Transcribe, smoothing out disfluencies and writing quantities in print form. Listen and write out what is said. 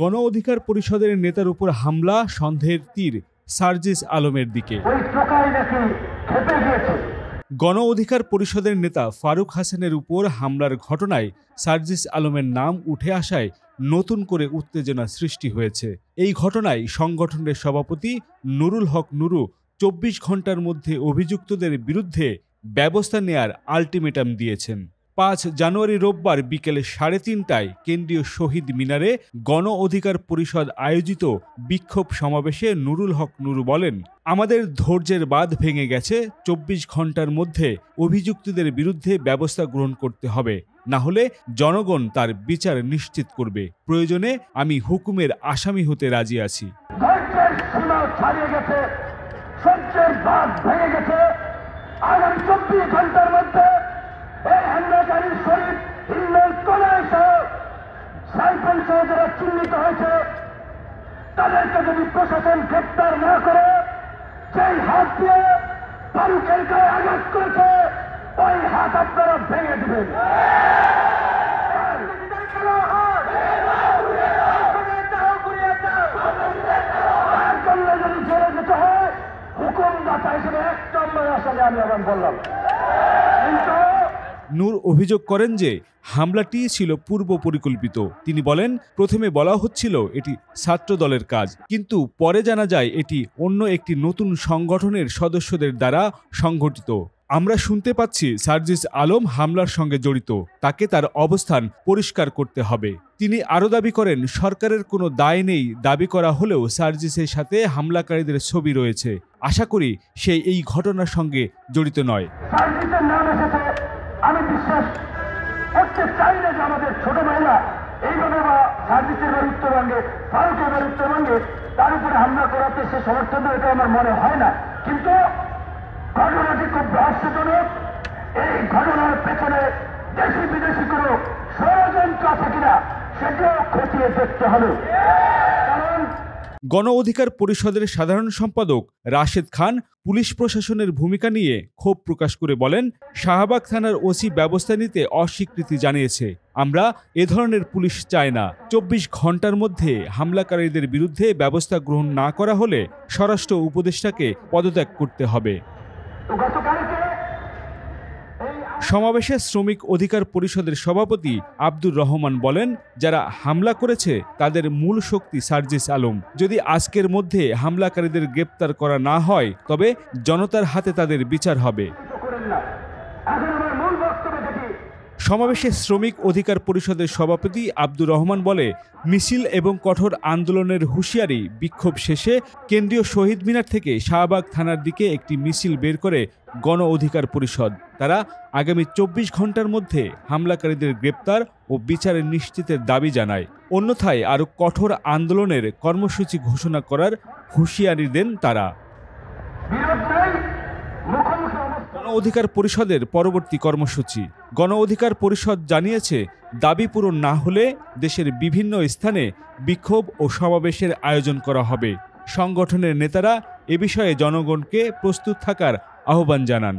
গণ অধিকার পরিষদের নেতার উপর হামলা, সন্দেহের তীর সার্জিস আলমের দিকে। গণ অধিকার পরিষদের নেতা ফারুক হাসানের উপর হামলার ঘটনায় সার্জিস আলমের নাম উঠে আসায় নতুন করে উত্তেজনা সৃষ্টি হয়েছে। এই ঘটনায় সংগঠনের সভাপতি নুরুল হক নুরু 24 ঘন্টার মধ্যে অভিযুক্তদের বিরুদ্ধে ব্যবস্থা নেয়ার আলটিমেটাম দিয়েছেন। 5 জানুয়ারি রোববার বিকেল 3:30টায় কেন্দ্রীয় শহীদ মিনারে গণ অধিকার পরিষদ আয়োজিত বিক্ষোভ সমাবেশে নুরুল হক নুরু বলেন, আমাদের ধৈর্যের বাঁধ ভেঙে গেছে। 24 ঘন্টার মধ্যে অভিযুক্তদের বিরুদ্ধে ব্যবস্থা গ্রহণ করতে হবে, না হলে জনগণ তার বিচার নিশ্চিত করবে। প্রয়োজনে আমি হুকুমের আসামি হতে রাজি আছি। আগামী 24 ঘন্টার মধ্যে এই হামলাকারী শহীদ হিন্দের কোনায় সাইকেল সহ যারা চিহ্নিত হয়েছে তাদেরকে যদি প্রশাসন গ্রেপ্তার না করে, সেই হাত দিয়ে ফারুকের গায়ে আঘাত করেছে ওই হাত আপনারা ভেঙে দেবেন। যদি জেলে যেতে হয় হুকুম দাতা হিসেবে 1 নম্বর আসলে আমি আবার বললাম। নূর অভিযোগ করেন যে হামলাটি ছিল পূর্ব পরিকল্পিত। তিনি বলেন, প্রথমে বলা হচ্ছিল এটি ছাত্র দলের কাজ, কিন্তু পরে জানা যায় এটি অন্য একটি নতুন সংগঠনের সদস্যদের দ্বারা সংঘটিত। আমরা শুনতে পাচ্ছি সার্জিস আলম হামলার সঙ্গে জড়িত, তাকে তার অবস্থান পরিষ্কার করতে হবে। তিনি আরও দাবি করেন, সরকারের কোনো দায় নেই দাবি করা হলেও সার্জিসের সাথে হামলাকারীদের ছবি রয়েছে। আশা করি সে এই ঘটনার সঙ্গে জড়িত নয়। আমি বিশ্বাস করতে চাই না যে আমাদের ছোট ভাইরা এইভাবে বা সার্জিসের বাড়ি উত্তরবঙ্গে, ফারুকের বাড়ি উত্তরবঙ্গে তার উপরে হামলা করাতে সে সমর্থন দেবে, এটা আমার মনে হয় না। কিন্তু ঘটনাটি খুব রহস্যজনক। এই ঘটনার পেছনে দেশি বিদেশি কোনো ষড়যন্ত্র আছে কিনা সেটাও খতিয়ে দেখতে হবে। কারণ গণ অধিকার পরিষদের সাধারণ সম্পাদক রাশেদ খান পুলিশ প্রশাসনের ভূমিকা নিয়ে ক্ষোভ প্রকাশ করে বলেন, শাহবাগ থানার ওসি ব্যবস্থা নিতে অস্বীকৃতি জানিয়েছে। আমরা এ ধরনের পুলিশ চাই না। 24 ঘন্টার মধ্যে হামলাকারীদের বিরুদ্ধে ব্যবস্থা গ্রহণ না করা হলে স্বরাষ্ট্র উপদেষ্টাকে পদত্যাগ করতে হবে। সমাবেশে শ্রমিক অধিকার পরিষদের সভাপতি আব্দুর রহমান বলেন, যারা হামলা করেছে তাদের মূল শক্তি সার্জিস আলম। যদি আজকের মধ্যে হামলাকারীদের গ্রেপ্তার করা না হয় তবে জনতার হাতে তাদের বিচার হবে। সমাবেশে শ্রমিক অধিকার পরিষদের সভাপতি আব্দুর রহমান বলে, মিছিল এবং কঠোর আন্দোলনের হুঁশিয়ারি বিক্ষোভ শেষে কেন্দ্রীয় শহীদ মিনার থেকে শাহবাগ থানার দিকে একটি মিছিল বের করে গণ অধিকার পরিষদ। তারা আগামী 24 ঘন্টার মধ্যে হামলাকারীদের গ্রেপ্তার ও বিচারের নিশ্চিতের দাবি জানায়। অন্যথায় আরও কঠোর আন্দোলনের কর্মসূচি ঘোষণা করার হুঁশিয়ারি দেন তারা। গণ অধিকার পরিষদের পরবর্তী কর্মসূচি। গণ অধিকার পরিষদ জানিয়েছে, দাবি পূরণ না হলে দেশের বিভিন্ন স্থানে বিক্ষোভ ও সমাবেশের আয়োজন করা হবে। সংগঠনের নেতারা এ বিষয়ে জনগণকে প্রস্তুত থাকার আহ্বান জানান।